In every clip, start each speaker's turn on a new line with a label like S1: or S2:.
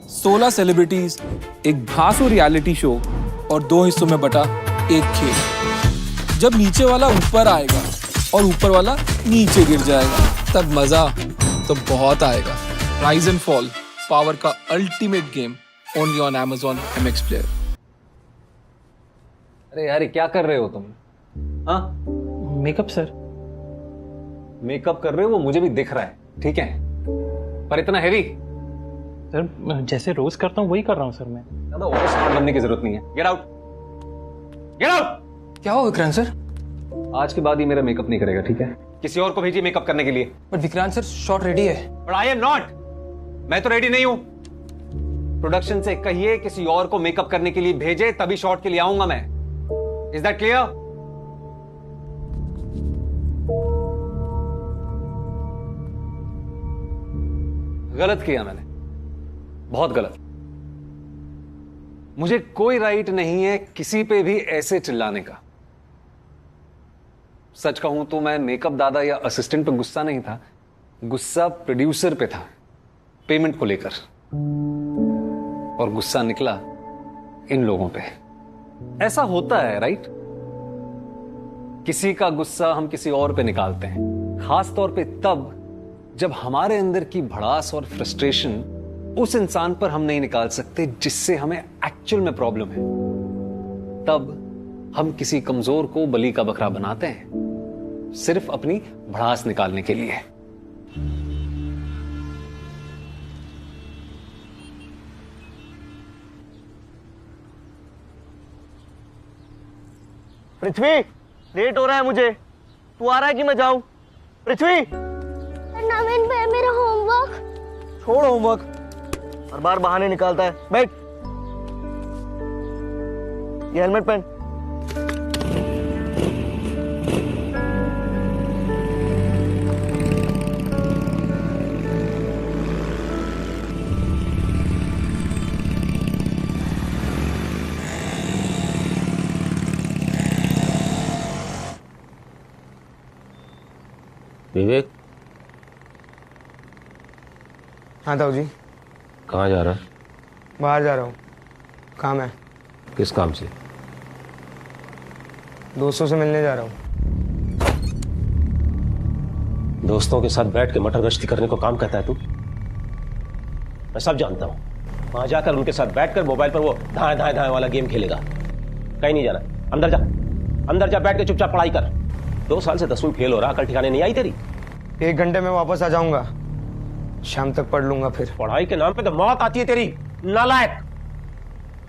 S1: 16 celebrities, एक धांसू reality show और 2 हिस्सों में बटा एक खेल। जब नीचे वाला ऊपर आएगा और ऊपर वाला नीचे गिर जाएगा, तब मजा तो बहुत आएगा। राइज एंड फॉल, पावर का ultimate game, only on Amazon MX Player।
S2: अरे यार, ये क्या कर रहे हो तुम? हाँ,
S3: मेकअप सर।
S2: मेकअप कर रहे हो, वो मुझे भी दिख रहा है, ठीक है, पर इतना हैवी।
S3: सर जैसे रोज करता हूँ वही कर रहा हूँ सर मैं।
S2: ज्यादा ओवर स्मार्ट बनने की जरूरत नहीं है। Get out, get out.
S1: क्या हो विक्रांत सर?
S2: आज के बाद ये मेरा मेकअप नहीं करेगा, ठीक है? किसी और को भेजिए मेकअप करने के लिए।
S1: But Vikrant sir, shot ready है।
S2: But I am not. मैं तो रेडी नहीं हूं। प्रोडक्शन से कहिए किसी और को मेकअप करने के लिए भेजे, तभी शॉट के लिए आऊंगा मैं। Is that clear? गलत किया मैंने, बहुत गलत। मुझे कोई राइट नहीं है किसी पे भी ऐसे चिल्लाने का। सच कहूं तो मैं मेकअप दादा या असिस्टेंट पे गुस्सा नहीं था, गुस्सा प्रोड्यूसर पे था, पेमेंट को लेकर। और गुस्सा निकला इन लोगों पे। ऐसा होता है, राइट? किसी का गुस्सा हम किसी और पे निकालते हैं, खास तौर पे तब जब हमारे अंदर की भड़ास और फ्रस्ट्रेशन उस इंसान पर हम नहीं निकाल सकते जिससे हमें एक्चुअल में प्रॉब्लम है। तब हम किसी कमजोर को बलि का बकरा बनाते हैं, सिर्फ अपनी भड़ास निकालने के लिए।
S4: पृथ्वी, लेट हो रहा है मुझे। तू आ रहा है कि मैं जाऊं? पृथ्वी,
S5: नवीन भैया, मेरा होमवर्क।
S4: छोड़ होमवर्क, हर बार बहाने निकालता है। बैठ, ये हेलमेट पहन।
S6: विवेक,
S7: हाँ ताऊ जी।
S6: कहाँ जा रहा है?
S7: बाहर जा रहा हूँ, काम है।
S6: किस काम से?
S7: दोस्तों से मिलने जा रहा हूँ।
S6: दोस्तों के साथ बैठ के मटर गश्ती करने को काम कहता है तू? मैं सब जानता हूँ। वहां जाकर उनके साथ बैठकर मोबाइल पर वो धाए धाए धाए वाला गेम खेलेगा। कहीं नहीं जाना, अंदर जा, अंदर जा, बैठ के चुपचाप पढ़ाई कर। 2 साल से 10वीं फेल हो रहा, कल ठिकाने नहीं आई तेरी?
S7: 1 घंटे में वापस आ जाऊंगा, शाम तक पढ़ लूंगा फिर।
S6: पढ़ाई के नाम पे तो मौत आती है तेरी, नालायक,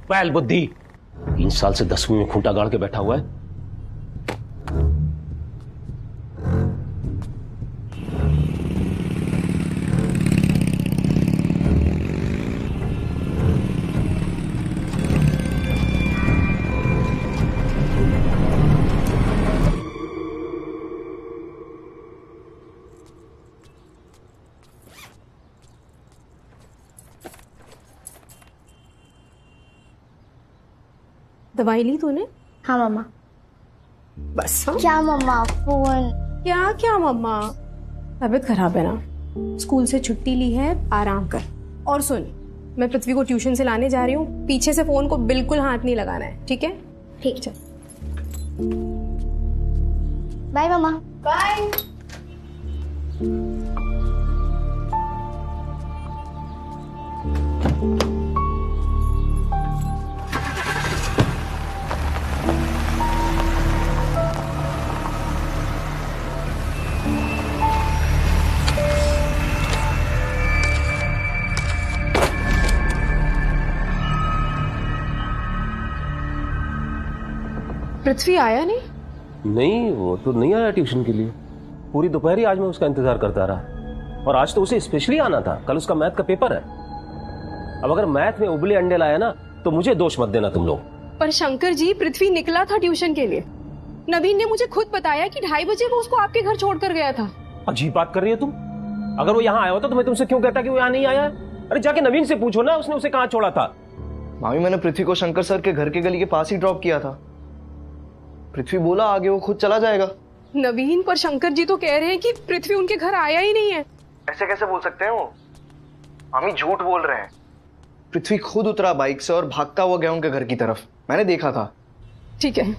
S6: बैल बुद्धि। 3 साल से 10वीं में खूंटा गाड़ के बैठा हुआ है।
S8: दवाई ली तूने?
S5: हाँ मम्मा।
S8: बस हाँ?
S5: क्या मम्मा, फोन?
S8: क्या क्या मम्मा, तबीयत खराब है ना, स्कूल से छुट्टी ली है, आराम कर। और सुन, मैं पृथ्वी को ट्यूशन से लाने जा रही हूँ, पीछे से फोन को बिल्कुल हाथ नहीं लगाना है, ठीक है?
S5: ठीक।
S8: चल
S5: बाय मम्मा। बाय।
S8: पृथ्वी आया नहीं?
S6: नहीं, वो तो नहीं आया ट्यूशन के लिए। पूरी दोपहर ही आज मैं उसका इंतजार करता रहा, और आज तो उसे स्पेशली आना था, कल उसका मैथ का पेपर है। अब अगर मैथ में उबले अंडे लाया ना तो मुझे दोष मत देना तुम लोग।
S8: पर शंकर जी, पृथ्वी निकला था ट्यूशन के लिए। नवीन ने मुझे खुद बताया कि 2:30 बजे वो उसको आपके घर छोड़कर गया था।
S6: अजीब बात कर रही है तुम। अगर वो यहाँ आया होता तो मैं तुमसे क्यों कहता कि वो यहाँ नहीं आया? अरे जाके नवीन से पूछो ना, उसने उसे कहाँ छोड़ा था।
S4: मामी, मैंने पृथ्वी को शंकर सर के घर के गली के पास ही ड्रॉप किया था। पृथ्वी बोला आगे वो खुद चला जाएगा।
S8: नवीन, पर शंकर जी तो कह रहे हैं कि पृथ्वी उनके घर आया ही नहीं है।
S4: ऐसे कैसे बोल सकते हैं वो? मामी झूठ बोल रहे हैं। पृथ्वी खुद उतरा बाइक से और भागता हुआ गया उनके घर की तरफ, मैंने देखा था।
S8: ठीक है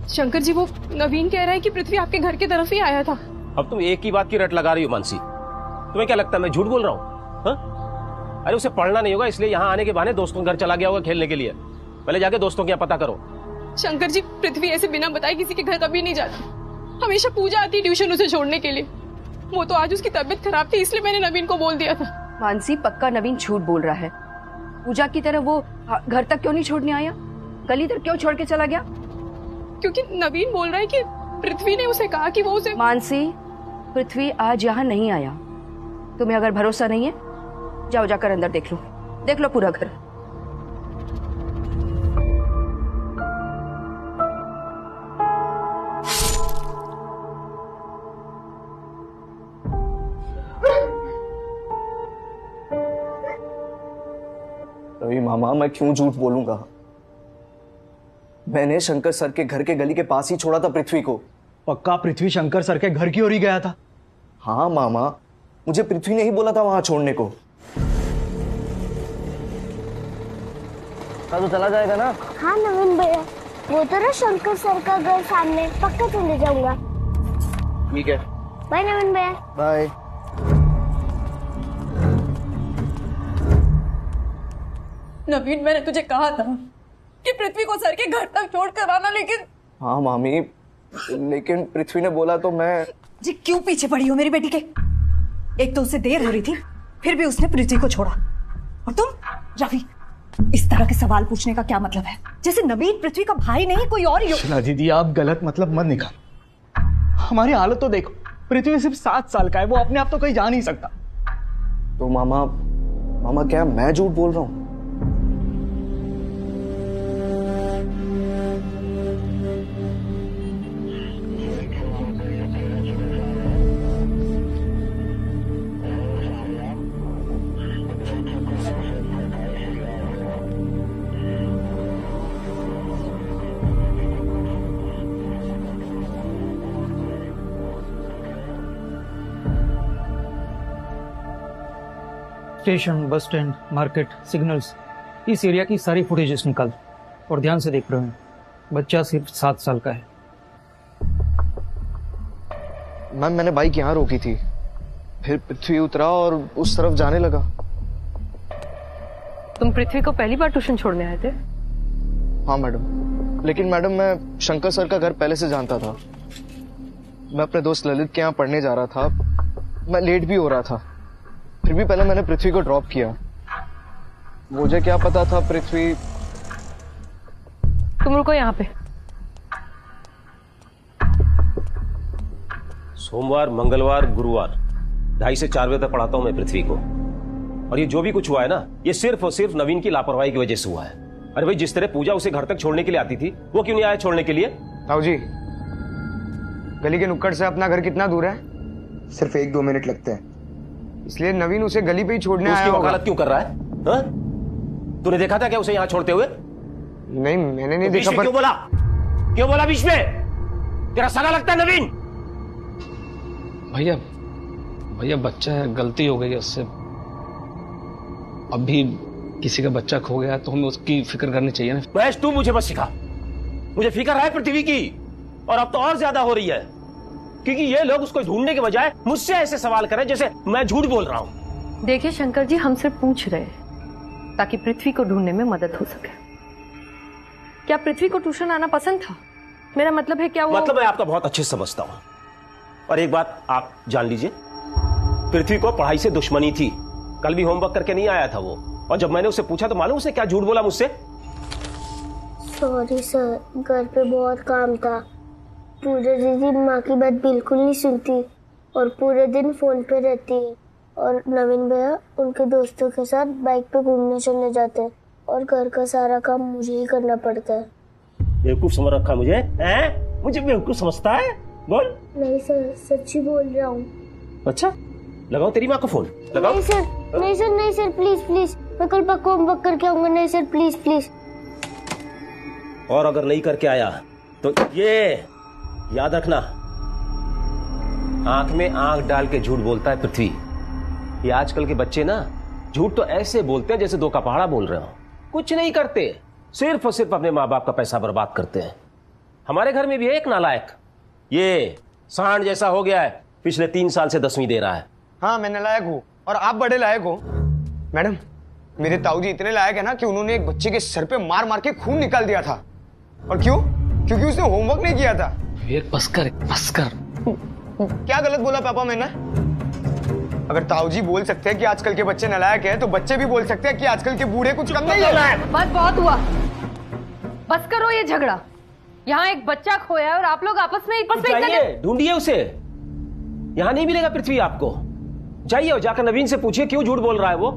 S8: शंकर जी, वो नवीन कह रहा है कि पृथ्वी आपके घर की तरफ ही आया था।
S6: अब तुम एक ही बात की रट लगा रही हो मानसी। तुम्हें क्या लगता है मैं झूठ बोल रहा हूँ? हाँ? अरे उसे पढ़ना नहीं होगा इसलिए यहाँ आने के बहाने दोस्तों के घर चला गया होगा खेलने के लिए। पहले जाके दोस्तों के यहाँ पता करो।
S8: शंकर जी, पृथ्वी ऐसे बिना बताए किसी के घर कभी नहीं जाता। हमेशा पूजा आती ट्यूशन उसे छोड़ने के लिए। वो तो आज उसकी तबीयत खराब थी इसलिए मैंने नवीन को बोल दिया था।
S9: मानसी, पक्का नवीन झूठ बोल रहा है। पूजा की तरह वो घर तक क्यों नहीं छोड़ने आया? गली तक क्यों छोड़ के चला गया?
S8: क्योंकि नवीन बोल रहा है कि पृथ्वी ने उसे कहा कि वो उसे।
S9: मानसी, पृथ्वी आज यहाँ नहीं आया। तुम्हें अगर भरोसा नहीं है जाओ जाकर अंदर देख लो पूरा घर।
S4: रवि मामा, मैं क्यों झूठ बोलूंगा? मैंने शंकर सर के घर के गली के पास ही छोड़ा था पृथ्वी को।
S10: पक्का पृथ्वी शंकर सर के घर की ओर ही गया था?
S4: हाँ मामा, मुझे पृथ्वी ने ही बोला था वहां छोड़ने को। तो चला जाएगा ना?
S5: हाँ नवीन भैया, वो तो ना शंकर सर का घर सामने, पक्का चले जाऊंगा।
S4: ठीक है,
S5: बाय नवीन भैया।
S4: बाय।
S8: नवीन, मैंने तुझे कहा था कि पृथ्वी को सर के घर तक छोड़ कर आना, लेकिन।
S4: हाँ मामी, लेकिन पृथ्वी ने बोला तो मैं।
S11: जी क्यों पीछे पड़ी हो मेरी बेटी के? एक तो उससे देर हो रही थी, फिर भी उसने पृथ्वी को छोड़ा। और तुम रवि, इस तरह के सवाल पूछने का क्या मतलब है? जैसे नवीन पृथ्वी का भाई नहीं कोई और ही हो।
S10: शिला दीदी, आप गलत मतलब मत निकालो। हमारी हालत तो देखो, पृथ्वी सिर्फ 7 साल का है, वो अपने आप तो कहीं जा नहीं सकता।
S4: तो मामा क्या मैं झूठ बोल रहा हूँ?
S10: Station, bus stand, market, signals, इस एरिया की सारी फुटेजेस निकाल और ध्यान से देख रहे हैं। बच्चा सिर्फ 7 साल का है।
S4: मैम, मैंने बाइक यहाँ रोकी थी, फिर पृथ्वी उतरा और उस तरफ जाने लगा।
S9: तुम पृथ्वी को पहली बार ट्यूशन छोड़ने आए थे?
S4: हाँ मैडम, लेकिन मैडम मैं शंकर सर का घर पहले से जानता था। मैं अपने दोस्त ललित के यहाँ पढ़ने जा रहा था, मैं लेट भी हो रहा था, फिर भी पहले मैंने पृथ्वी को ड्रॉप किया। मुझे क्या पता था पृथ्वी।
S9: तुम रुको यहाँ पे।
S6: सोमवार, मंगलवार, गुरुवार 2:30 से 4 बजे तक पढ़ाता हूं मैं पृथ्वी को। और ये जो भी कुछ हुआ है ना, ये सिर्फ और सिर्फ नवीन की लापरवाही की वजह से हुआ है। अरे भाई, जिस तरह पूजा उसे घर तक छोड़ने के लिए आती थी, वो क्यों नहीं आया छोड़ने के लिए?
S7: ताऊ जी, गली के नुक्कड़ से अपना घर कितना दूर है?
S12: सिर्फ 1-2 मिनट लगते हैं।
S7: इसलिए नवीन उसे गली पे ही छोड़ने आया
S6: उसकी
S7: होगा।
S6: वकालत क्यों कर रहा है? हा? तूने देखा था क्या उसे यहाँ छोड़ते हुए?
S7: नहीं, मैंने नहीं
S6: बीच
S7: देखा।
S6: में क्यों बोला बीच में? तेरा सगा लगता है नवीन?
S1: भैया बच्चा है, गलती हो गई है उससे। अब भी किसी का बच्चा खो गया तो हमें उसकी फिक्र करनी चाहिए ना।
S6: महेश, तू मुझे मत सिखा। मुझे फिक्र है पृथ्वी की, और अब तो और ज्यादा हो रही है, क्योंकि ये लोग उसको ढूंढने के बजाय मुझसे ऐसे सवाल करें जैसे मैं झूठ बोल रहा हूं।
S9: देखिए शंकर जी, हम सिर्फ पूछ रहे हैं ताकि पृथ्वी को ढूंढने में मदद हो सके। क्या पृथ्वी को ट्यूशन आना पसंद था? मेरा मतलब है क्या वो।
S6: मतलब मैं आपका बहुत अच्छे से समझता हूं, और एक बात आप जान लीजिए, पृथ्वी को पढ़ाई से दुश्मनी थी। कल भी होमवर्क करके नहीं आया था वो, और जब मैंने उससे पूछा तो मालूम उसने क्या झूठ बोला मुझसे?
S5: सॉरी सर, घर पे बहुत काम था। पूजा दीदी माँ की बात बिल्कुल नहीं सुनती और पूरे दिन फोन पे रहती है, और नवीन भैया उनके दोस्तों के साथ बाइक पे घूमने चले जाते हैं, और घर का सारा काम मुझे ही करना पड़ता है।
S6: बेवकूफ समझ रखा मुझे? हैं? मुझे बेवकूफ समझता है? बोल।
S5: नहीं सर, सच्ची बोल रहा हूँ।
S6: अच्छा, लगाओ तेरी माँ को फोन, लगाओ।
S5: नहीं सर, नहीं सर, नहीं सर, प्लीज प्लीज, मैं कल पक्का होमवर्क करके आऊंगा। नहीं सर, प्लीज प्लीज।
S6: और अगर नहीं करके आया तो ये याद रखना, आंख में आंख डाल के झूठ बोलता है पृथ्वी। ये आजकल के बच्चे ना झूठ तो ऐसे बोलते हैं जैसे दो का पहाड़ा बोल रहे हो। कुछ नहीं करते, सिर्फ और सिर्फ अपने माँ बाप का पैसा बर्बाद करते हैं। हमारे घर में भी है एक नालायक, ये सांड जैसा हो गया है, पिछले 3 साल से 10वीं दे रहा है।
S7: हाँ मैं नालायक हूँ और आप बड़े लायक हो। मैडम मेरे ताऊ जी इतने लायक है ना कि उन्होंने एक बच्चे के सर पे मार मार के खून निकाल दिया था। और क्यों? क्योंकि उसने होमवर्क नहीं किया था।
S2: बस कर।
S7: क्या गलत बोला पापा मैंने? अगर ताऊ जी बोल सकते हैं कि आजकल के बच्चे नालायक हैं, तो बच्चे भी बोल सकते हैं कि आजकल के बूढ़े कुछ कम नहीं है।
S9: बस बहुत हुआ, बस करो ये झगड़ा। यहाँ एक बच्चा खोया है और आप लोग आपस में
S6: ढूंढिए उसे, यहां नहीं मिलेगा पृथ्वी आपको। जाइए और जाकर नवीन से पूछिए क्यों झूठ बोल रहा है वो।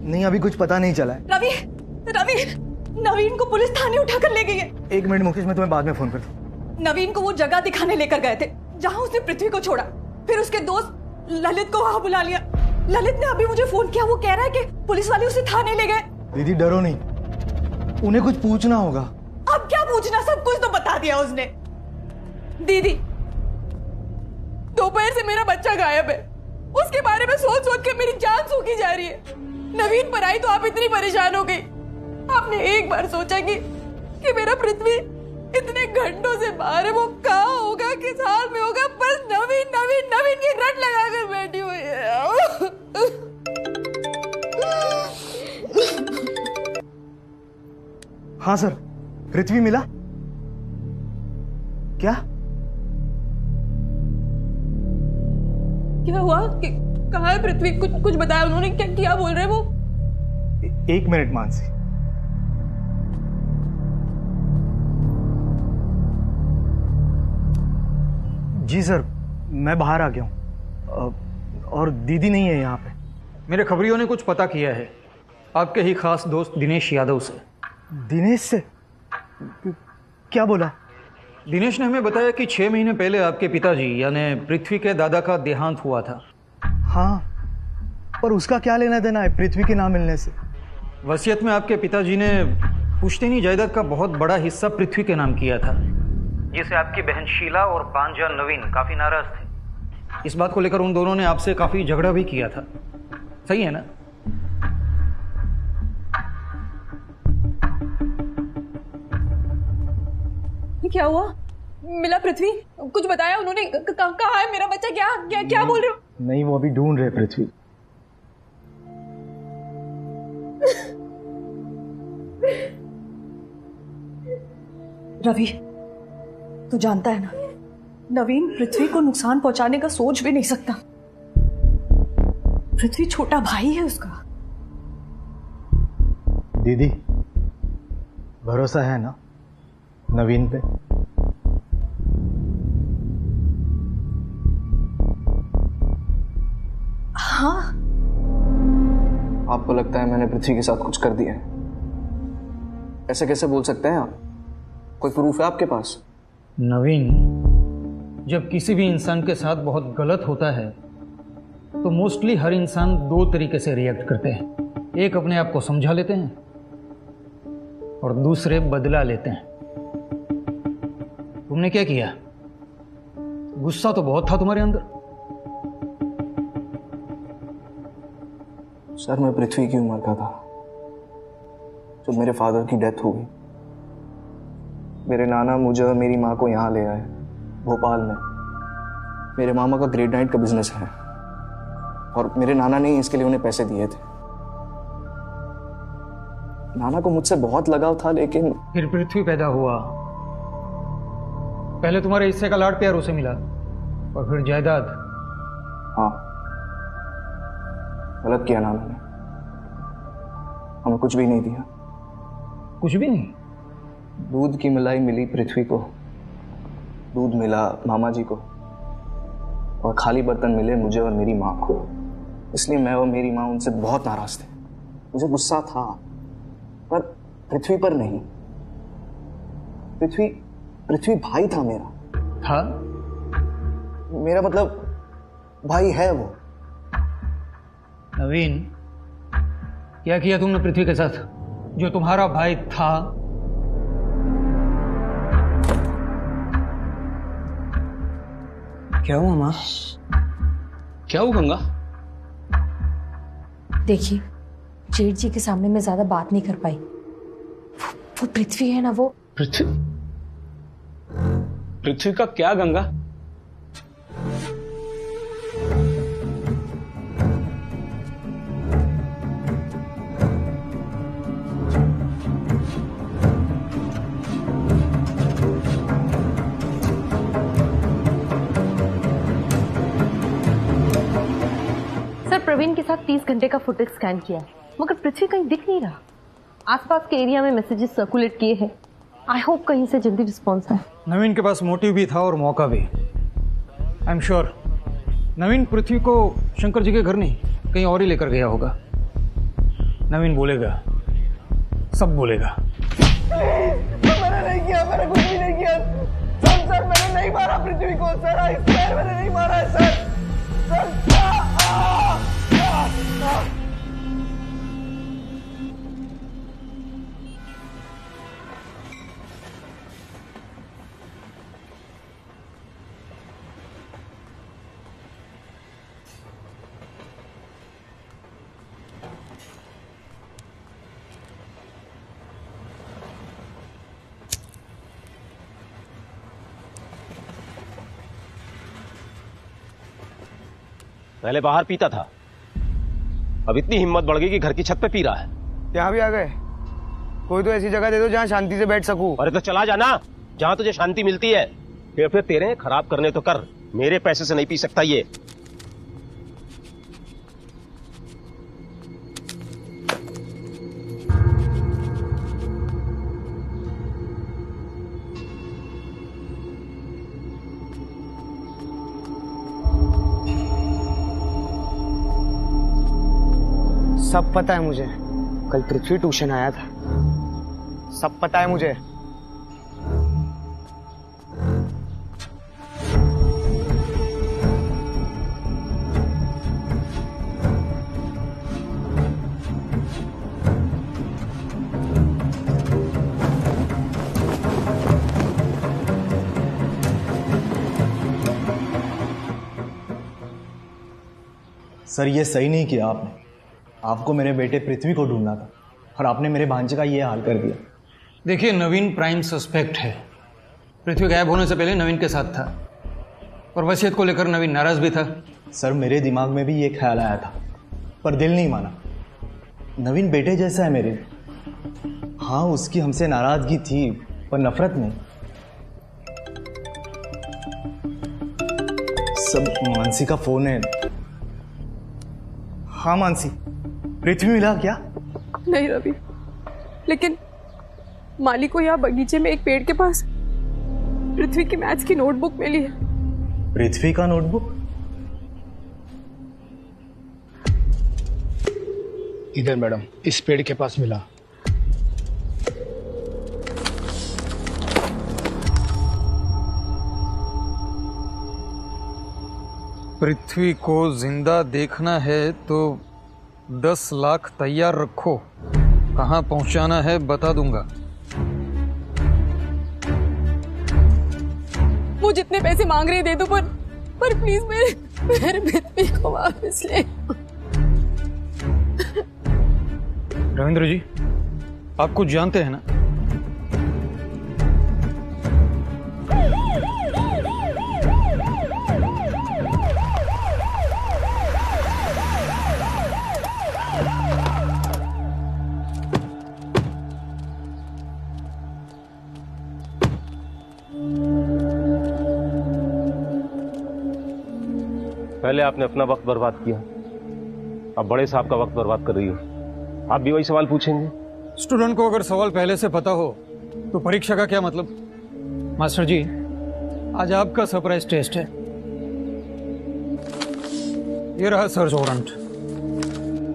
S13: नहीं अभी कुछ पता नहीं चला है।
S11: रवि नवीन को पुलिस थाने उठाकर ले गई है।
S13: 1 मिनट मुकेश, मैं तुम्हें बाद में फोन करता हूँ।
S11: नवीन को वो जगह दिखाने लेकर गए थे जहां उसने पृथ्वी को छोड़ा, फिर उसके दोस्त ललित को वहां बुला लिया। ललित ने अभी मुझे फोन किया, वो कह रहा है कि पुलिस वाले उसे थाने ले गए।
S13: दीदी डरो नहीं, उन्हें कुछ पूछना होगा।
S11: अब क्या पूछना, सब कुछ तो बता दिया उसने। दीदी दोपहर से मेरा बच्चा गायब है, उसके बारे में सोच सोच के मेरी जान सूखी जा रही है। नवीन पर आई तो आप इतनी परेशान हो गई। आपने एक बार सोचा कि मेरा पृथ्वी इतने घंटों से बाहर है, वो कहाँ होगा, किस हाल में होगा? बस नवीन नवीन नवीन की रट लगाकर बैठी हुई है।
S13: हाँ सर, पृथ्वी मिला क्या?
S11: क्या हुआ? कहाँ है पृथ्वी? कुछ बताया उन्होंने? क्या बोल रहे हैं वो?
S13: 1 मिनट मानसी। जी सर, मैं बाहर आ गया हूँ और दीदी नहीं है यहाँ पे।
S10: मेरे खबरियों ने कुछ पता किया है आपके ही खास दोस्त दिनेश यादव से।
S13: दिनेश से? क्या बोला?
S10: दिनेश ने हमें बताया कि 6 महीने पहले आपके पिताजी यानी पृथ्वी के दादा का देहांत हुआ था।
S13: हाँ, पर उसका क्या लेना देना है पृथ्वी के ना मिलने से?
S10: वसीयत में आपके पिताजी ने पुश्तैनी जायदाद का बहुत बड़ा हिस्सा पृथ्वी के नाम किया था, जिसे आपकी बहन शीला और भांजा नवीन काफी नाराज थे। इस बात को लेकर उन दोनों ने आपसे काफी झगड़ा भी किया था, सही है ना?
S11: क्या हुआ? मिला पृथ्वी? कुछ बताया उन्होंने? कहाँ है मेरा बच्चा? क्या बोल रहे हो?
S13: नहीं, वो अभी ढूंढ रहे पृथ्वी।
S11: रवि, तू जानता है ना, नवीन पृथ्वी को नुकसान पहुंचाने का सोच भी नहीं सकता। पृथ्वी छोटा भाई है उसका।
S13: दीदी भरोसा है ना नवीन पे?
S11: हाँ।
S4: आपको लगता है मैंने पृथ्वी के साथ कुछ कर दिया है? ऐसे कैसे बोल सकते हैं आप? कोई प्रूफ है आपके पास?
S10: नवीन, जब किसी भी इंसान के साथ बहुत गलत होता है तो मोस्टली हर इंसान 2 तरीके से रिएक्ट करते हैं। एक अपने आप को समझा लेते हैं और दूसरे बदला लेते हैं। तुमने क्या किया? गुस्सा तो बहुत था तुम्हारे अंदर।
S4: सर मैं पृथ्वी की उम्र का था जब मेरे फादर की डेथ हो गई। मेरे नाना मुझे और मेरी माँ को यहाँ ले आए भोपाल में। मेरे मामा का ग्रेड नाइट का बिजनेस है और मेरे नाना ने इसके लिए उन्हें पैसे दिए थे। नाना को मुझसे बहुत लगाव था, लेकिन
S10: फिर पृथ्वी पैदा हुआ। पहले तुम्हारे हिस्से का लाड प्यार उसे मिला और फिर जायदाद।
S4: हाँ, गलत किया नाना ने, हमें कुछ भी नहीं दिया।
S10: कुछ भी नहीं?
S4: दूध की मलाई मिली पृथ्वी को, दूध मिला मामा जी को, और खाली बर्तन मिले मुझे और मेरी माँ को। इसलिए मैं और मेरी माँ उनसे बहुत नाराज थे। मुझे गुस्सा था, पर पृथ्वी पर नहीं। पृथ्वी भाई था मेरा।
S10: था?
S4: मेरा मतलब भाई है वो।
S10: नवीन, क्या किया तुमने पृथ्वी के साथ जो तुम्हारा भाई था?
S13: क्या हुआ माँ?
S1: क्या हुआ गंगा?
S14: देखिए, जेठ जी के सामने मैं ज्यादा बात नहीं कर पाई। वो पृथ्वी है ना, वो
S1: पृथ्वी का क्या गंगा?
S9: सर, प्रवीण के साथ 30 घंटे का फुटेज स्कैन किया है, मगर पृथ्वी कहीं दिख नहीं रहा। आसपास के एरिया में मैसेजेस सर्कुलेट किए हैं। आई होप कहीं से जल्दी रिस्पॉन्स आए।
S10: नवीन के पास मोटिव भी था और मौका भी। आई एम श्योर नवीन पृथ्वी को शंकर जी के घर नहीं, कहीं और ही लेकर गया होगा। नवीन बोलेगा, सब बोलेगा।
S7: मैंने नहीं किया, मैंने कुछ भी नहीं किया सर, मैंने नहीं मारा पृथ्वी को सर, मैंने नहीं मारा है सर।
S6: पहले बाहर पीता था, अब इतनी हिम्मत बढ़ गई कि घर की छत पे पी रहा है।
S7: यहाँ भी आ गए? कोई तो ऐसी जगह दे दो जहाँ शांति से बैठ सकूं।
S6: अरे तो चला जाना जहां तुझे शांति मिलती है। फिर तेरे खराब करने तो कर, मेरे पैसे से नहीं पी सकता ये।
S7: सब पता है मुझे, कल पृथ्वी ट्यूशन आया था, सब पता है मुझे।
S13: सर ये सही नहीं किया आपने। आपको मेरे बेटे पृथ्वी को ढूंढना था और आपने मेरे भांजे का ये हाल कर दिया।
S10: देखिए, नवीन प्राइम सस्पेक्ट है। पृथ्वी गायब होने से पहले नवीन के साथ था और वसीयत को लेकर नवीन नाराज भी था।
S13: सर मेरे दिमाग में भी ये ख्याल आया था, पर दिल नहीं माना। नवीन बेटे जैसा है मेरे। हाँ, उसकी हमसे नाराजगी थी, पर नफरत नहीं। सब मानसी का फोन है। हाँ मानसी, पृथ्वी मिला क्या?
S8: नहीं रवि, लेकिन माली को यहाँ बगीचे में एक पेड़ के पास पृथ्वी की मैथ्स की नोटबुक मिली है।
S13: पृथ्वी का नोटबुक?
S1: इधर मैडम, इस पेड़ के पास मिला।
S10: पृथ्वी को जिंदा देखना है तो 10 लाख तैयार रखो, कहाँ पहुंचाना है बता दूंगा।
S8: वो जितने पैसे मांग रहे दे दो, पर प्लीज मेरे पृथ्वी को वापस ले।
S10: रविंद्र जी, आप कुछ जानते हैं ना?
S6: पहले आपने अपना वक्त बर्बाद किया, अब बड़े साहब का वक्त बर्बाद कर रही हो। आप भी वही सवाल पूछेंगे?
S10: स्टूडेंट को अगर सवाल पहले से पता हो तो परीक्षा का क्या मतलब? मास्टर जी, आज आपका सरप्राइज टेस्ट है। ये रहा सर्च वारंट।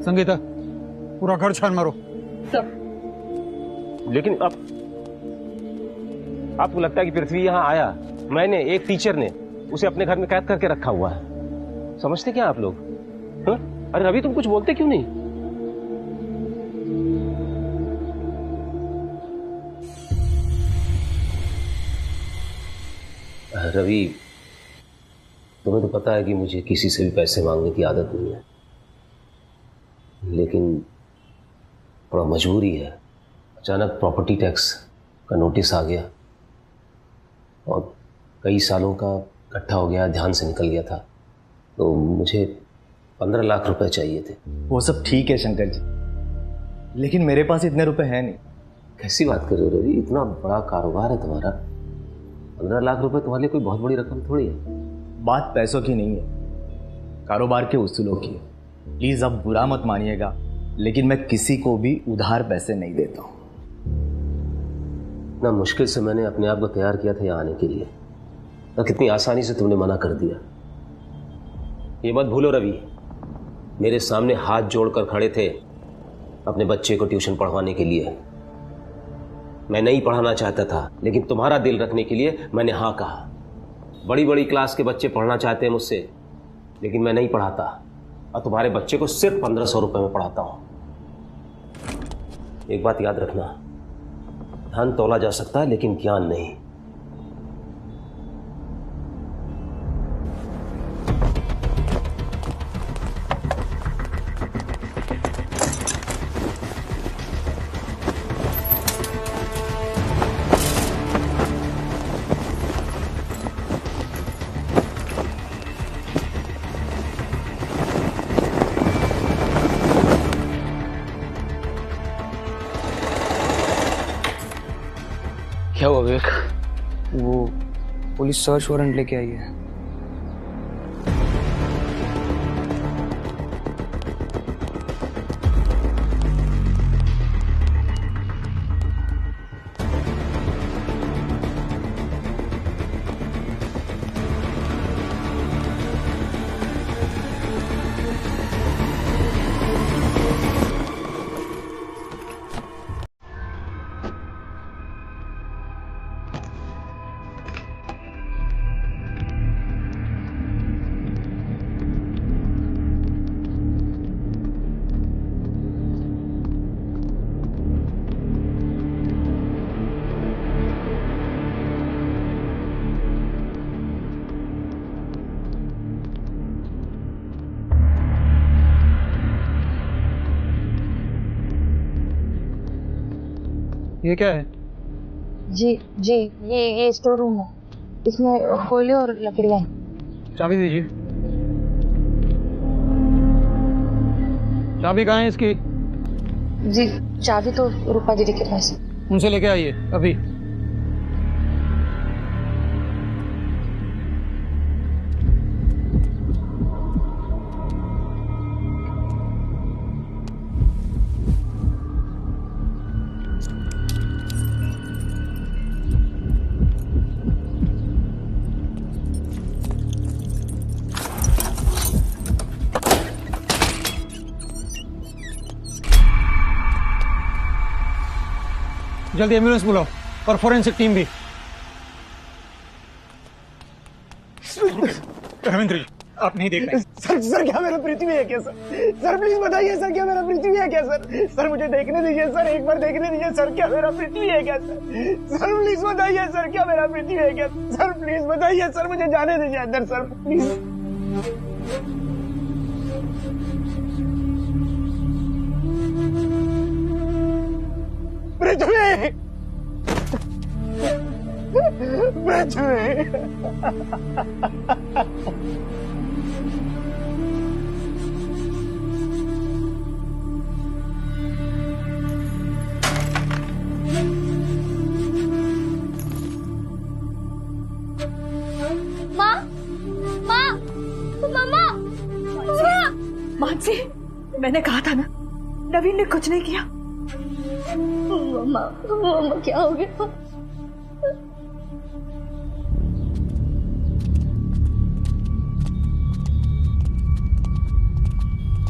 S10: संगीता, पूरा घर छान मारो।
S9: सर।
S6: लेकिन अब आपको लगता है कि पृथ्वी यहां आया, मैंने, एक टीचर ने उसे अपने घर में कैद करके रखा हुआ है? समझते क्या आप लोग? हाँ? अरे रवि, तुम कुछ बोलते क्यों नहीं? रवि, तुम्हें तो पता है कि मुझे किसी से भी पैसे मांगने की आदत नहीं है, लेकिन थोड़ा मजबूरी है। अचानक प्रॉपर्टी टैक्स का नोटिस आ गया और कई सालों का इकट्ठा हो गया, ध्यान से निकल गया था, तो मुझे 15 लाख रुपए चाहिए थे।
S13: वो सब ठीक है शंकर जी, लेकिन मेरे पास इतने रुपए हैं नहीं।
S6: कैसी बात कर रहे हो रवि, इतना बड़ा कारोबार है तुम्हारा, 15 लाख रुपए तुम्हारे लिए कोई बहुत बड़ी रकम थोड़ी है।
S13: बात पैसों की नहीं है, कारोबार के उसूलों की है। प्लीज अब बुरा मत मानिएगा, लेकिन मैं किसी को भी उधार पैसे नहीं देता हूँ।
S6: इतना मुश्किल से मैंने अपने आप को तैयार किया था यहाँ आने के लिए, और कितनी आसानी से तुमने मना कर दिया। ये मत भूलो रवि, मेरे सामने हाथ जोड़कर खड़े थे अपने बच्चे को ट्यूशन पढ़वाने के लिए। मैं नहीं पढ़ाना चाहता था, लेकिन तुम्हारा दिल रखने के लिए मैंने हाँ कहा। बड़ी बड़ी क्लास के बच्चे पढ़ना चाहते हैं मुझसे, लेकिन मैं नहीं पढ़ाता, और तुम्हारे बच्चे को सिर्फ 1500 रुपए में पढ़ाता हूं। एक बात याद रखना, धन तोला जा सकता है लेकिन ज्ञान नहीं।
S4: क्या हुआ विवेक? वो पुलिस सर्च वारंट लेके आई है।
S10: ये क्या है?
S15: जी जी, ये स्टोर रूम है, इसमें कोयले और लकड़ियाँ हैं।
S10: चाबी दीजिए। चाबी कहाँ है इसकी?
S15: जी चाबी तो रूपा दीदी के पास है।
S10: उनसे लेके आइए अभी। जल्दी एम्बुलेंस बुलाओ और फोरेंसिक टीम भी। रविंद्र जी, आप नहीं देख रहे।
S7: सर क्या मेरा पृथ्वी है क्या सर? सर प्लीज बताइए सर, क्या मेरा पृथ्वी है क्या सर? सर मुझे देखने दीजिए सर, एक बार देखने दीजिए सर, क्या मेरा पृथ्वी है क्या सर? सर प्लीज बताइए सर, क्या मेरा पृथ्वी है क्या? सर प्लीज बताइए सर, मुझे जाने दीजिए अंदर सर प्लीज। पृथ्वी, पृथ्वी।
S11: मानसी, मैंने कहा था ना, नवीन ने कुछ नहीं किया।
S5: मम्मा क्या हो गया?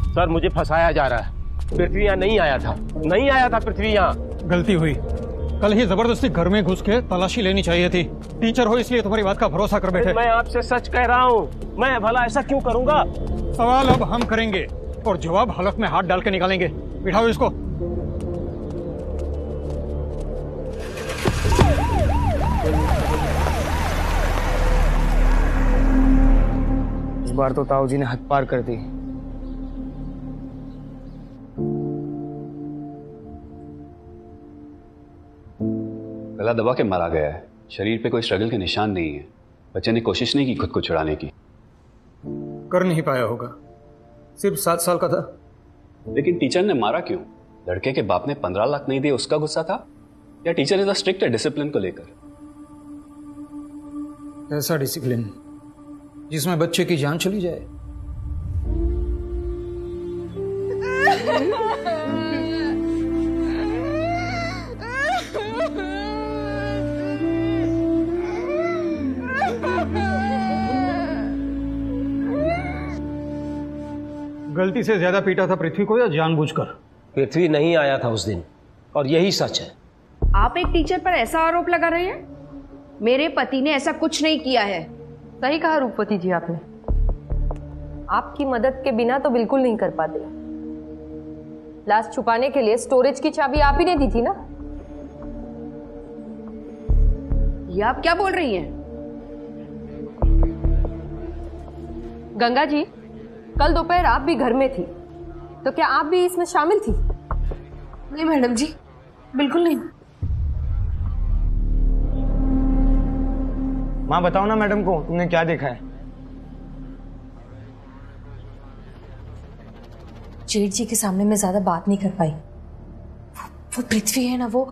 S6: सर मुझे फंसाया जा रहा है। पृथ्वी यहाँ नहीं आया था, नहीं आया था पृथ्वी यहाँ।
S10: गलती हुई, कल ही जबरदस्ती घर में घुस के तलाशी लेनी चाहिए थी। टीचर हो इसलिए तुम्हारी बात का भरोसा कर बैठे।
S6: मैं आपसे सच कह रहा हूँ, मैं भला ऐसा क्यों करूंगा?
S10: सवाल अब हम करेंगे और जवाब हलक में हाथ डाल के निकालेंगे। बिठाओ इसको।
S4: बार तो ताऊ जी ने हद पार कर दी।
S16: गला दबा के मारा गया है, शरीर पे कोई स्ट्रगल के निशान नहीं है। बच्चे ने कोशिश नहीं की खुद को छुड़ाने की।
S10: कर नहीं पाया होगा, सिर्फ 7 साल का था।
S16: लेकिन टीचर ने मारा क्यों? लड़के के बाप ने 15 लाख नहीं दिए उसका गुस्सा था, या टीचर इतना स्ट्रिक्ट है डिसिप्लिन को लेकर?
S10: ऐसा डिसिप्लिन जिसमें बच्चे की जान चली जाए। गलती से ज्यादा पीटा था पृथ्वी को या जानबूझकर?
S6: पृथ्वी नहीं आया था उस दिन, और यही सच है।
S17: आप एक टीचर पर ऐसा आरोप लगा रहे हैं? मेरे पति ने ऐसा कुछ नहीं किया है।
S9: सही कहा रूपवती जी आपने। आपकी मदद के बिना तो बिल्कुल नहीं कर पाते। लाश छुपाने के लिए स्टोरेज की चाबी आप ही ने दी थी ना?
S17: ये आप क्या बोल रही हैं?
S9: गंगा जी, कल दोपहर आप भी घर में थी, तो क्या आप भी इसमें शामिल थी?
S17: नहीं मैडम जी, बिल्कुल नहीं।
S4: माँ बताओ ना मैडम को, तुमने क्या देखा है?
S14: जेठ जी के सामने मैं ज्यादा बात नहीं कर पाई। वो पृथ्वी है ना, वो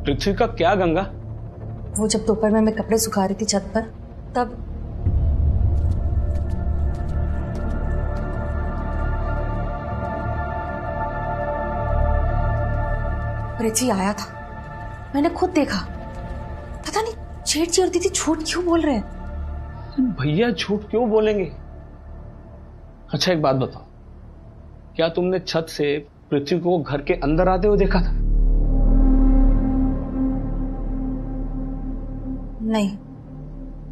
S16: पृथ्वी का क्या गंगा?
S14: वो जब दोपहर में मैं कपड़े सुखा रही थी छत पर, तब पृथ्वी आया था। मैंने खुद देखा। पता नहीं जेठ जी और दीदी झूठ क्यों बोल रहे हैं।
S1: भैया झूठ क्यों बोलेंगे? अच्छा एक बात बताओ, क्या तुमने छत से पृथ्वी को घर के अंदर आते हुए देखा था?
S14: नहीं,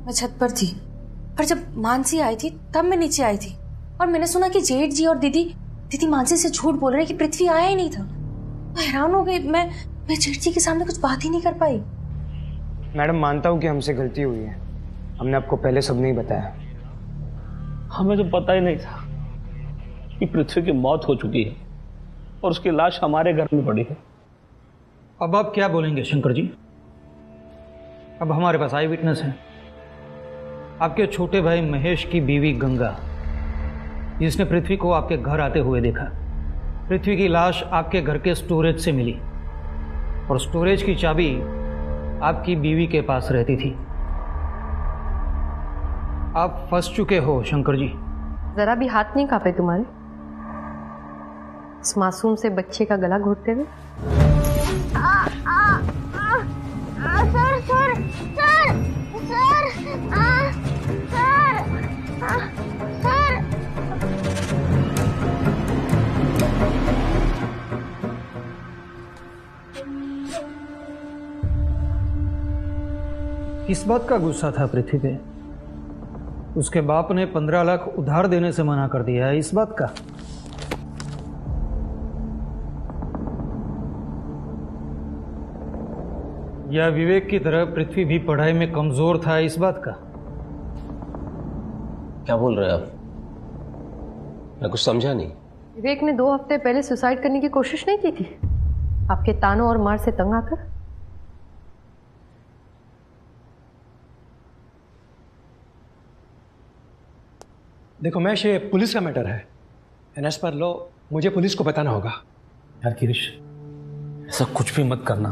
S14: मैं छत पर थी, पर जब मानसी आई थी तब मैं नीचे आई थी, और मैंने सुना कि जेठ जी और दीदी मानसी से झूठ बोल रहे हैं कि पृथ्वी आया ही नहीं था। मैं हैरान हो गई। मैं जेठ जी के सामने कुछ बात ही नहीं कर पाई।
S4: मैडम मानता हूँ कि हमसे गलती हुई है, हमने आपको पहले सब नहीं बताया।
S1: हमें तो पता ही नहीं था कि पृथ्वी की मौत हो चुकी है और उसकी लाश हमारे घर में पड़ी है।
S10: अब आप क्या बोलेंगे शंकर जी? अब हमारे पास आई विटनेस है, आपके छोटे भाई महेश की बीवी गंगा, जिसने पृथ्वी को आपके घर आते हुए देखा। पृथ्वी की लाश आपके घर के स्टोरेज से मिली, और स्टोरेज की चाबी आपकी बीवी के पास रहती थी। आप फंस चुके हो शंकर जी।
S9: जरा भी हाथ नहीं कांपे तुम्हारे इस मासूम से बच्चे का गला घोटते हुए?
S10: किस बात का गुस्सा था पृथ्वी पे? उसके बाप ने 15 लाख उधार देने से मना कर दिया है, इस बात का? या विवेक की तरह पृथ्वी भी पढ़ाई में कमजोर था, इस बात का?
S6: क्या बोल रहे हैं आप? मैं कुछ समझा नहीं।
S9: विवेक ने 2 हफ्ते पहले सुसाइड करने की कोशिश नहीं की थी आपके तानों और मार से तंग आकर?
S7: देखो मैश, ये पुलिस का मैटर है, एंड एज पर लॉ मुझे पुलिस को बताना होगा।
S1: यार किरिश, ऐसा कुछ भी मत करना।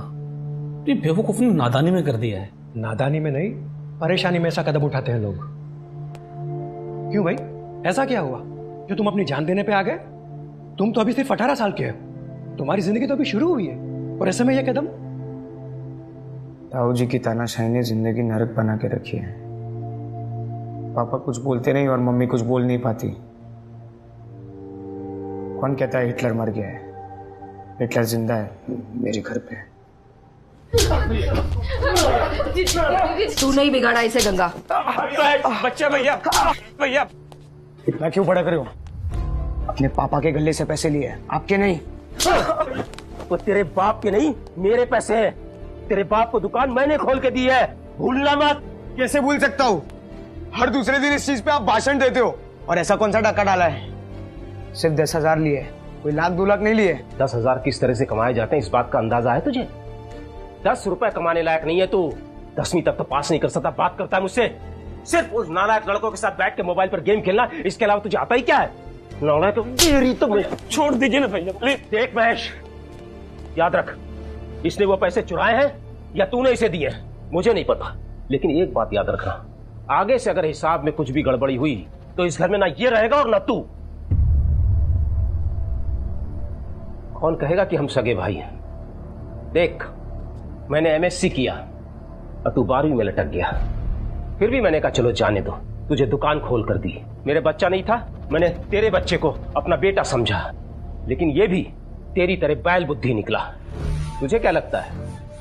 S1: ये बेवकूफ ने नादानी में कर दिया है।
S7: नादानी में नहीं, परेशानी में ऐसा कदम उठाते हैं लोग। क्यों भाई, ऐसा क्या हुआ जो तुम अपनी जान देने पे आ गए? तुम तो अभी सिर्फ 18 साल के हो, तुम्हारी जिंदगी तो अभी शुरू हुई है, और ऐसे में यह कदम?
S4: ताऊ जी की तानाशाही ने जिंदगी नरक बना के रखी है। पापा कुछ बोलते नहीं और मम्मी कुछ बोल नहीं पाती। कौन कहता है हिटलर मर गया है? हिटलर जिंदा है मेरे घर पे।
S17: तू नहीं बिगाड़ा इसे गंगा।
S7: बच्चा भैया
S4: मैं क्यों बड़ा करूं? अपने पापा के गले से पैसे लिए, आपके नहीं।
S6: तो तेरे बाप के नहीं, मेरे पैसे हैं। तेरे बाप को दुकान मैंने खोल के दी है, भूलना मत।
S4: कैसे भूल सकता हूँ?
S7: हर दूसरे दिन इस चीज पे आप भाषण देते हो। और ऐसा कौन सा डाका डाला है? सिर्फ 10,000 लिए, कोई लाख 2 लाख नहीं लिए।
S6: 10,000 किस तरह से कमाए जाते हैं इस बात का अंदाजा है तुझे? 10 रुपए कमाने लायक नहीं है तू। 10वीं तक तो पास नहीं कर सकता, बात करता है मुझसे। सिर्फ उस नालायक लड़कों के साथ बैठ के मोबाइल पर गेम खेलना, इसके अलावा तुझे आता ही क्या है? नालायक मेरी तो
S7: छोड़ दीजिए ना भैया प्लीज।
S6: देख महेश, याद रख, इसने वो पैसे चुराए हैं या तूने इसे दिए मुझे नहीं पता, लेकिन एक बात याद रखना, आगे से अगर हिसाब में कुछ भी गड़बड़ी हुई तो इस घर में ना ये रहेगा और ना तू। कौन कहेगा कि हम सगे भाई हैं? देख, मैंने एमएससी किया और तू 12वीं में लटक गया, फिर भी मैंने कहा चलो जाने दो, तुझे दुकान खोल कर दी। मेरे बच्चा नहीं था, मैंने तेरे बच्चे को अपना बेटा समझा, लेकिन ये भी तेरी तरह बैल बुद्धि निकला। तुझे क्या लगता है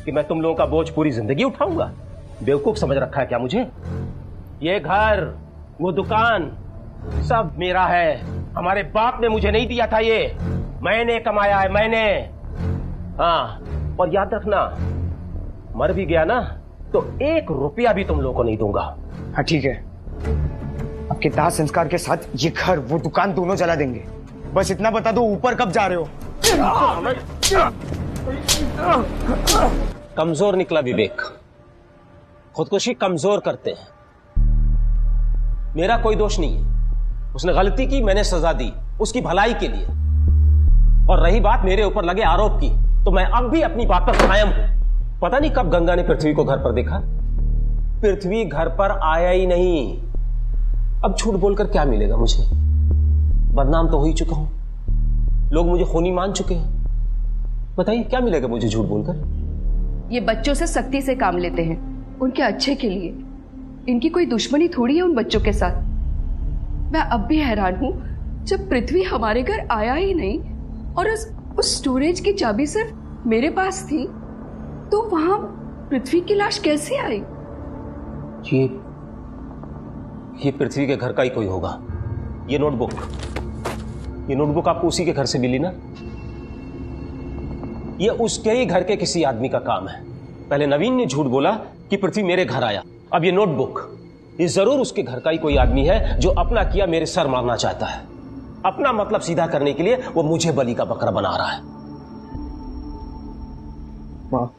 S6: कि मैं तुम लोगों का बोझ पूरी जिंदगी उठाऊंगा? बेवकूफ समझ रखा है क्या मुझे? ये घर, वो दुकान सब मेरा है। हमारे बाप ने मुझे नहीं दिया था, ये मैंने कमाया है, मैंने। हाँ, और याद रखना, मर भी गया ना तो 1 रुपया भी तुम लोगों को नहीं दूंगा।
S7: हाँ ठीक है, आपके दाह संस्कार के साथ ये घर वो दुकान दोनों जला देंगे। बस इतना बता दो ऊपर कब जा रहे हो?
S6: कमजोर निकला विवेक, खुदकुशी कमजोर करते हैं। मेरा कोई दोष नहीं है, उसने गलती की, मैंने सजा दी उसकी भलाई के लिए। और रही बात मेरे ऊपर लगे आरोप की, तो मैं अब भी अपनी बात पर कायम हूं। पता नहीं कब गंगा ने पृथ्वी को घर पर देखा, पृथ्वी घर पर आया ही नहीं। अब झूठ बोलकर क्या मिलेगा मुझे? बदनाम तो हो ही चुका हूं, लोग मुझे खूनी मान चुके हैं। बताइए क्या मिलेगा मुझे झूठ बोलकर?
S17: ये बच्चों से सख्ती से काम लेते हैं, उनके अच्छे के लिए। इनकी कोई दुश्मनी थोड़ी है उन बच्चों के साथ। मैं अब भी हैरान हूं, जब पृथ्वी हमारे घर आया ही नहीं और उस स्टोरेज की चाबी सिर्फ मेरे पास थी, तो वहां पृथ्वी की लाश कैसे आई?
S6: ये पृथ्वी के घर का ही कोई होगा। ये नोटबुक आपको उसी के घर से मिली ना? ये उसके ही घर के किसी आदमी का काम है। पहले नवीन ने झूठ बोला कि पृथ्वी मेरे घर आया, अब ये नोटबुक, ये जरूर उसके घर का ही कोई आदमी है जो अपना किया मेरे सर मारना चाहता है। अपना मतलब सीधा करने के लिए वो मुझे बलि का बकरा बना रहा है।
S4: माँ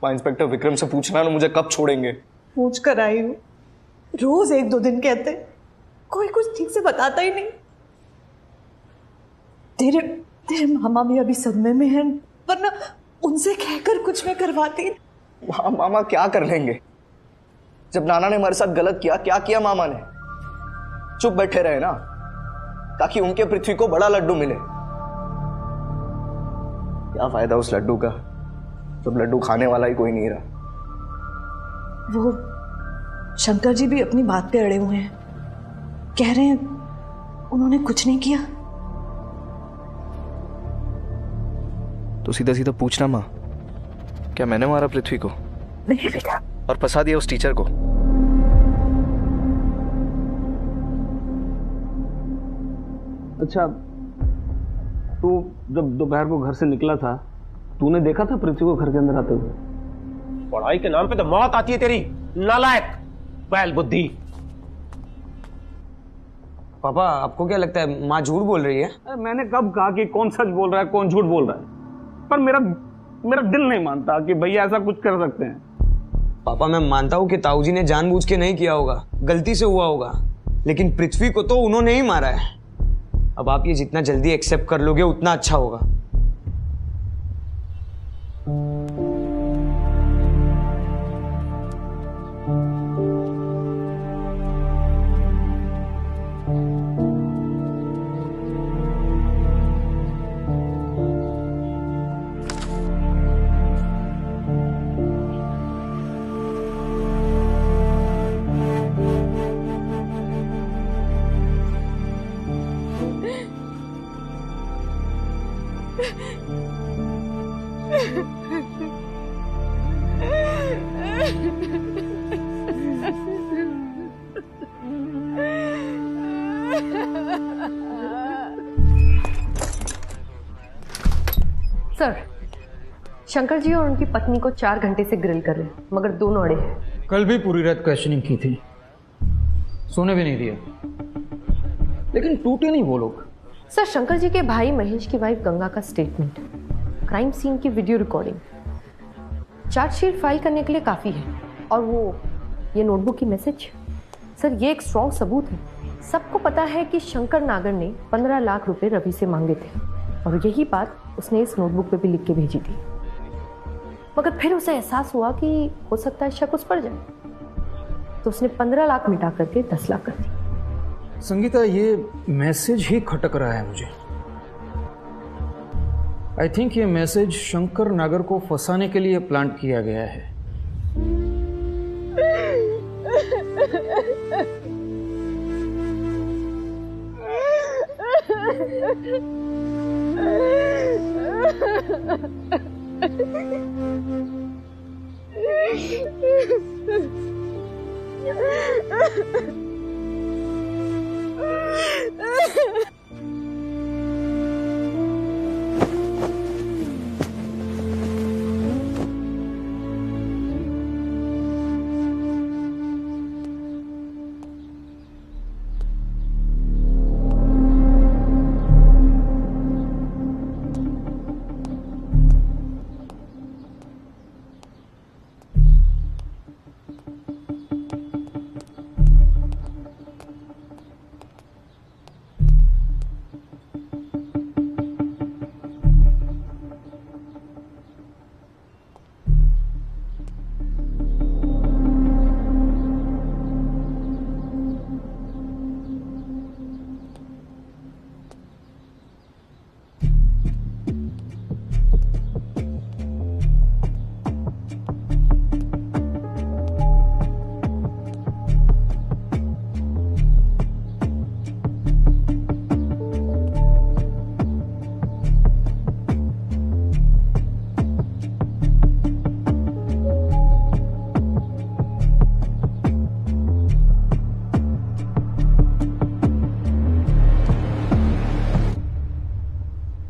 S4: इंस्पेक्टर विक्रम से पूछना ना मुझे कब छोड़ेंगे।
S11: पूछ कर आई हूँ, रोज 1-2 दिन कहते, कोई कुछ ठीक से बताता ही नहीं। तेरे मामा भी अभी सदमे में हैं, वरना उनसे कहकर कुछ मैं करवाती।
S4: मामा क्या कर लेंगे? जब नाना ने हमारे साथ गलत किया, क्या किया मामा ने? चुप बैठे रहे ना, ताकि उनके पृथ्वी को बड़ा लड्डू मिले। क्या फायदा उस लड्डू का जब लड्डू खाने वाला ही कोई नहीं रहा।
S11: वो शंकर जी भी अपनी बात पे अड़े हुए हैं, कह रहे हैं उन्होंने कुछ नहीं किया।
S4: तो सीधा सीधा पूछना माँ, क्या मैंने मारा पृथ्वी को?
S11: नहीं बेटा।
S4: और फंसा दिया उस टीचर को?
S18: अच्छा, तू जब दोपहर को घर से निकला था, तूने देखा था पृथ्वी को घर के अंदर आते हुए?
S6: पढ़ाई के नाम पे तो मौत आती है तेरी, नालायक, बैल बुद्धि।
S18: पापा, आपको क्या लगता है माँ झूठ बोल रही है? मैंने कब कहा कि कौन सच बोल रहा है कौन झूठ बोल रहा है? पर मेरा दिल नहीं मानता कि भैया ऐसा कुछ कर सकते हैं।
S19: पापा, मैं मानता हूँ कि ताऊ जी ने जानबूझ के नहीं किया होगा, गलती से हुआ होगा, लेकिन पृथ्वी को तो उन्होंने ही मारा है। अब आप ये जितना जल्दी एक्सेप्ट कर लोगे उतना अच्छा होगा।
S9: सर, शंकर जी और उनकी पत्नी को 4 घंटे से ग्रिल कर रहे हैं, मगर दोनों अड़े हैं।
S10: कल भी पूरी रात क्वेश्चनिंग की थी, सोने भी नहीं दिया, लेकिन टूटे नहीं वो लोग।
S9: सर, शंकर जी के भाई महेश की वाइफ गंगा का स्टेटमेंट, क्राइम सीन की वीडियो रिकॉर्डिंग, चार्जशीट फाइल करने के लिए काफ़ी है। और वो ये नोटबुक की मैसेज, सर ये एक स्ट्रॉन्ग सबूत है। सबको पता है कि शंकर नागर ने 15 लाख रुपए रवि से मांगे थे और यही बात उसने इस नोटबुक पे भी लिख के भेजी थी। मगर फिर उसे एहसास हुआ कि हो सकता है शक उस पर जाए, तो उसने 15 लाख मिटा करके 10 लाख कर दी।
S10: संगीता, ये मैसेज ही खटक रहा है मुझे। आई थिंक ये मैसेज शंकर नागर को फंसाने के लिए प्लांट किया गया है।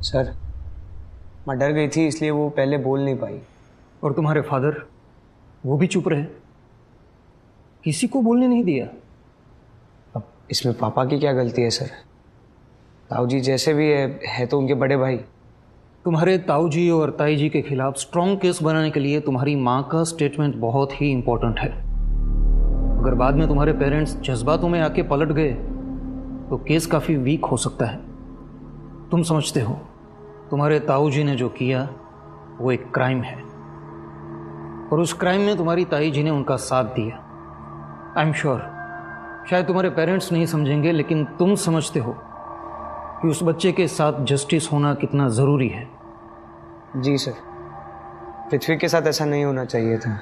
S19: सर, मैं डर गई थी इसलिए वो पहले बोल नहीं पाई।
S10: और तुम्हारे फादर, वो भी चुप रहे, किसी को बोलने नहीं दिया।
S19: अब इसमें पापा की क्या गलती है सर? ताऊ जी जैसे भी है तो उनके बड़े भाई।
S10: तुम्हारे ताऊ जी और ताई जी के खिलाफ स्ट्रॉन्ग केस बनाने के लिए तुम्हारी माँ का स्टेटमेंट बहुत ही इंपॉर्टेंट है। अगर बाद में तुम्हारे पेरेंट्स जज्बातों में आके पलट गए तो केस काफ़ी वीक हो सकता है। तुम समझते हो तुम्हारे ताऊ जी ने जो किया वो एक क्राइम है, और उस क्राइम में तुम्हारी ताई जी ने उनका साथ दिया। आई एम श्योर शायद तुम्हारे पेरेंट्स नहीं समझेंगे, लेकिन तुम समझते हो कि उस बच्चे के साथ जस्टिस होना कितना ज़रूरी है।
S19: जी सर, पृथ्वी के साथ ऐसा नहीं होना चाहिए था।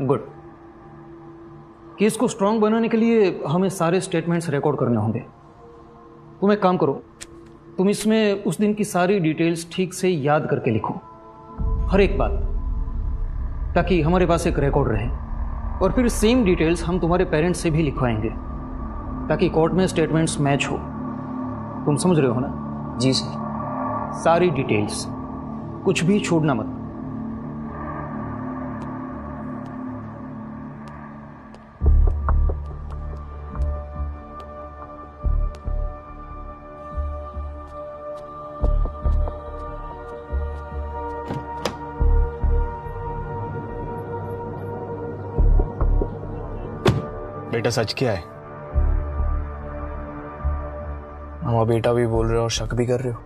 S10: गुड। केस को स्ट्रांग बनाने के लिए हमें सारे स्टेटमेंट्स रिकॉर्ड करने होंगे। तुम एक काम करो, तुम इसमें उस दिन की सारी डिटेल्स ठीक से याद करके लिखो, हर एक बात, ताकि हमारे पास एक रिकॉर्ड रहे। और फिर सेम डिटेल्स हम तुम्हारे पेरेंट्स से भी लिखवाएंगे ताकि कोर्ट में स्टेटमेंट्स मैच हो। तुम समझ रहे हो ना?
S19: जी सर।
S10: सारी डिटेल्स, कुछ भी छोड़ना मत।
S4: बेटा सच क्या है? मामा बेटा भी बोल रहे हो और शक भी कर रहे हो।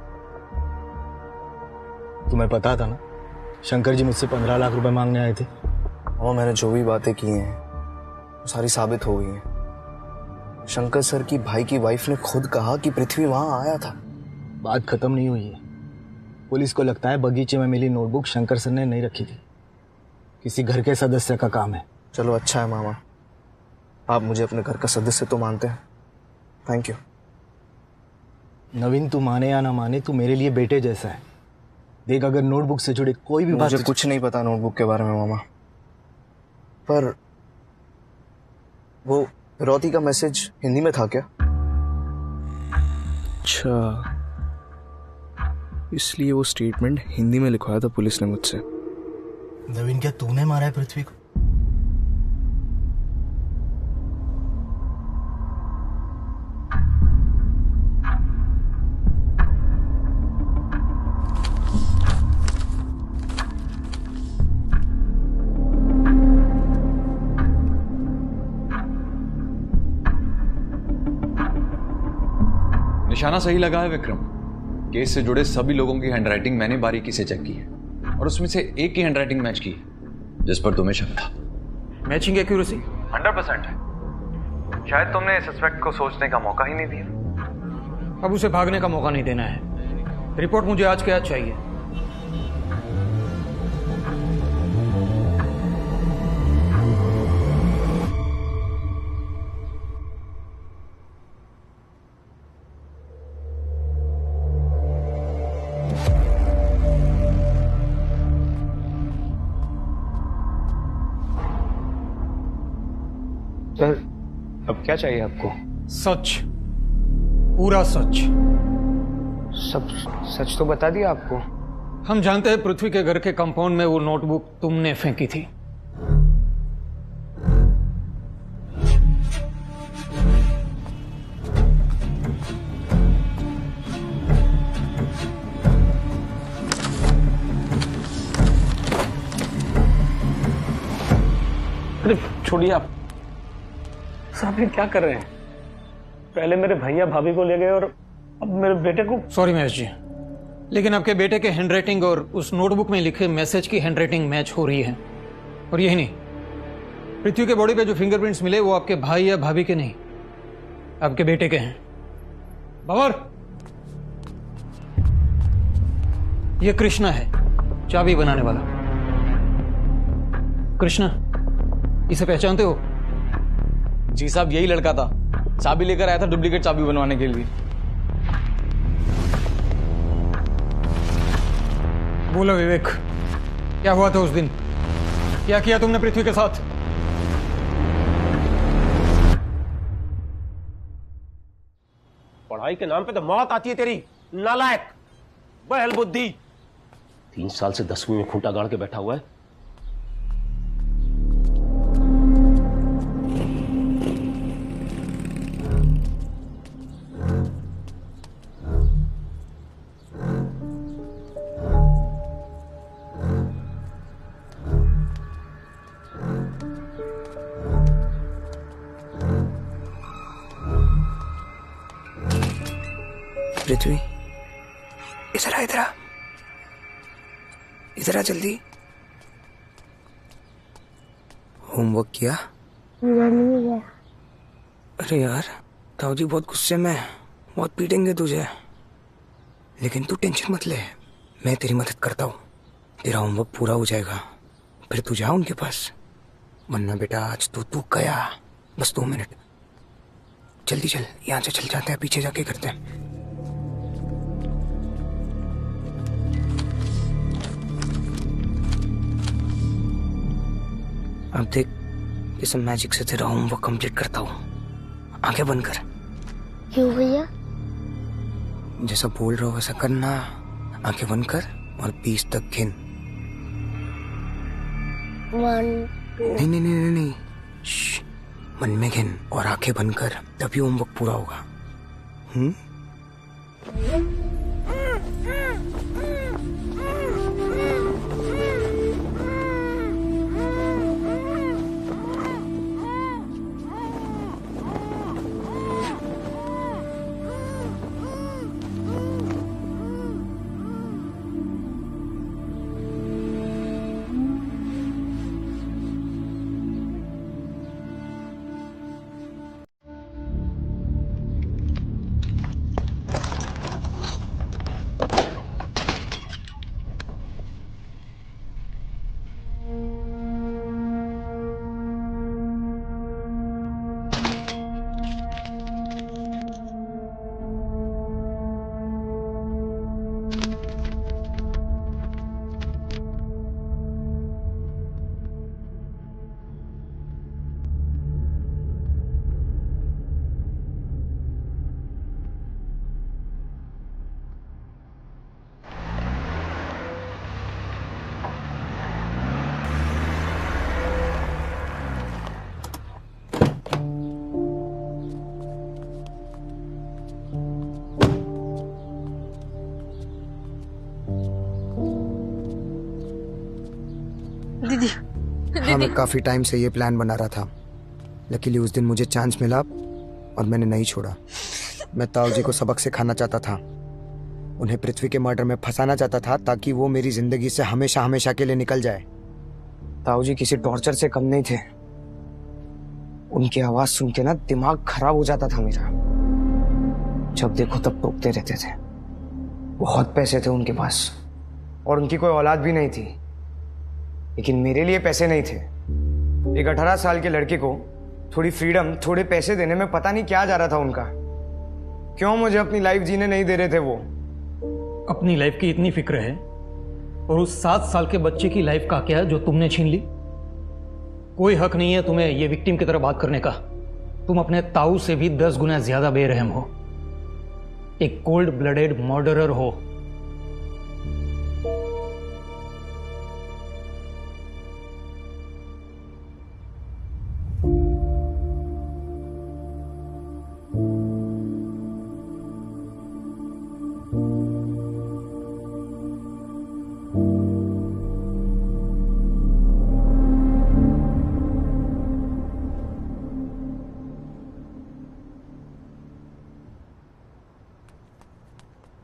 S13: तुम्हें पता था ना शंकर जी मुझसे 15 लाख रुपए मांगने आए थे।
S4: मामा मैंने जो भी बातें की हैं वो सारी साबित हो गई हैं। शंकर सर की भाई की वाइफ ने खुद कहा कि पृथ्वी वहां आया था।
S13: बात खत्म नहीं हुई है। पुलिस को लगता है बगीचे में मिली नोटबुक शंकर सर ने नहीं रखी थी, किसी घर के सदस्य का काम है।
S4: चलो अच्छा है मामा, आप मुझे अपने घर का सदस्य तो मानते हैं। Thank you.
S13: नवीन, तू माने या ना माने, तू मेरे लिए बेटे जैसा है। देख, अगर नोटबुक से जुड़े कोई भी बात,
S4: मुझे कुछ नहीं पता नोटबुक के बारे में मामा, पर वो रौती का मैसेज हिंदी में था क्या? अच्छा, इसलिए वो स्टेटमेंट हिंदी में लिखवाया था पुलिस ने मुझसे।
S13: नवीन, क्या तूने मारा है पृथ्वी को?
S20: निशाना सही लगा है विक्रम। केस से जुड़े सभी लोगों की हैंडराइटिंग मैंने बारीकी से चेक की है और उसमें से एक की हैंडराइटिंग मैच की है जिस पर तुम्हें शक था।
S10: मैचिंग एक्यूरेसी
S20: 100% है। शायद तुमने सस्पेक्ट को सोचने का मौका ही नहीं दिया।
S10: अब उसे भागने का मौका नहीं देना है। रिपोर्ट मुझे आज के आज चाहिए।
S2: सर अब क्या चाहिए आपको?
S10: सच, पूरा सच।
S19: सब सच तो बता दिया आपको।
S10: हम जानते हैं पृथ्वी के घर के कंपाउंड में वो नोटबुक तुमने फेंकी थी।
S18: अरे छोड़िए आप साहब, ये क्या कर रहे हैं? पहले मेरे भैया भाभी को ले गए और अब मेरे बेटे को।
S10: सॉरी महेश जी, लेकिन आपके बेटे के हैंडराइटिंग और उस नोटबुक में लिखे मैसेज की हैंडराइटिंग मैच हो रही है। और यही नहीं, पृथ्वी के बॉडी पे जो फिंगरप्रिंट्स मिले वो आपके भाई या भाभी के नहीं, आपके बेटे के हैं। बाबर, ये कृष्णा है, चाबी बनाने वाला। कृष्णा, इसे पहचानते हो?
S13: जी साहब, यही लड़का था, चाबी लेकर आया था डुप्लीकेट चाबी बनवाने के लिए।
S10: बोलो विवेक, क्या हुआ था उस दिन? क्या किया तुमने पृथ्वी के साथ?
S6: पढ़ाई के नाम पे तो मौत आती है तेरी, नालायक, बहल बुद्धि। 3 साल से 10वीं में खूंटा गाड़ के बैठा हुआ है।
S12: पृथ्वी, इधर आ, इधर आ, इधर आ जल्दी। होमवर्क किया?
S5: नहीं गया।
S12: अरे यार, ताऊजी बहुत गुस्से में है, बहुत पीटेंगे तुझे। लेकिन तू टेंशन मत ले, मैं तेरी मदद करता हूँ। तेरा होमवर्क पूरा हो जाएगा, फिर तू जा उनके पास। वरना बेटा आज तो तू गया। बस 2 मिनट, जल्दी चल, यहाँ से चल जाते हैं, पीछे जाके करते हैं। अब देख, इस मैजिक से तेरा होमवर्क कंप्लीट करता हूँ। आंखें बंद कर।
S5: क्यों भैया?
S12: जैसा बोल रहा हो वैसा करना। आंखें बंद कर और 20 तक गिन।
S5: 1 2।
S12: नहीं नहीं नहीं नहीं, श्श, मन में गिन और आंखें बंद कर, तभी होमवर्क पूरा होगा।
S14: दीदी,
S12: हाँ, मैं काफी टाइम से ये प्लान बना रहा था। लकीली उस दिन मुझे चांस मिला और मैंने नहीं छोड़ा। मैं ताऊ जी को सबक सिखाना चाहता था, उन्हें पृथ्वी के मर्डर में फंसाना चाहता था ताकि वो मेरी जिंदगी से हमेशा हमेशा के लिए निकल जाए। ताऊ जी किसी टॉर्चर से कम नहीं थे। उनकी आवाज सुन के ना दिमाग खराब हो जाता था मेरा। जब देखो तब टोकते रहते थे। बहुत पैसे थे उनके पास और उनकी कोई औलाद भी नहीं थी, लेकिन मेरे लिए पैसे नहीं थे। एक 18 साल के लड़के को थोड़ी फ्रीडम, थोड़े पैसे देने में पता नहीं क्या जा रहा था उनका। क्यों मुझे अपनी लाइफ जीने नहीं दे रहे थे वो?
S10: अपनी लाइफ की इतनी फिक्र है और उस 7 साल के बच्चे की लाइफ का क्या जो तुमने छीन ली? कोई हक नहीं है तुम्हें ये विक्टिम की तरह बात करने का। तुम अपने ताऊ से भी 10 गुना ज्यादा बेरहम हो, एक कोल्ड ब्लडेड मर्डरर हो।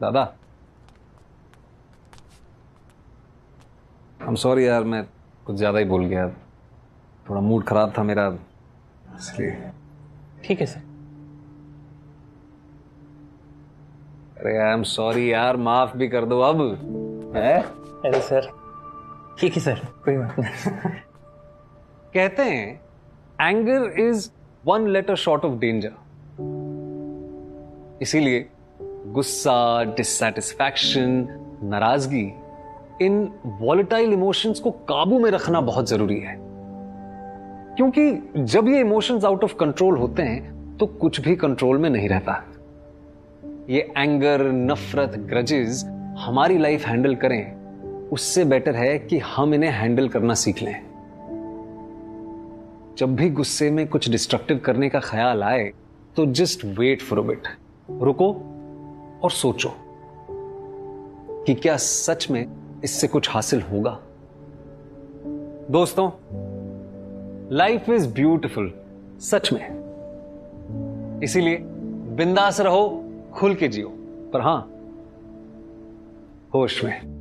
S2: दादा, I'm sorry यार, मैं कुछ ज्यादा ही बोल गया। थोड़ा मूड खराब था मेरा, इसलिए।
S3: ठीक है सर।
S2: अरे आई एम सॉरी यार, माफ भी कर दो अब। है?
S3: अरे सर, ठीक है सर, कोई बात नहीं।
S2: कहते हैं anger is 1 letter short of danger. इसीलिए गुस्सा, डिससैटिस्फैक्शन, नाराजगी, इन वॉलेटाइल इमोशंस को काबू में रखना बहुत जरूरी है। क्योंकि जब ये इमोशंस आउट ऑफ कंट्रोल होते हैं तो कुछ भी कंट्रोल में नहीं रहता। ये एंगर, नफरत, ग्रजेस हमारी लाइफ हैंडल करें, उससे बेटर है कि हम इन्हें हैंडल करना सीख लें। जब भी गुस्से में कुछ डिस्ट्रक्टिव करने का ख्याल आए तो just wait for a bit, रुको और सोचो कि क्या सच में इससे कुछ हासिल होगा। दोस्तों, लाइफ इज ब्यूटिफुल, सच में। इसीलिए बिंदास रहो, खुल के जियो, पर हां, होश में।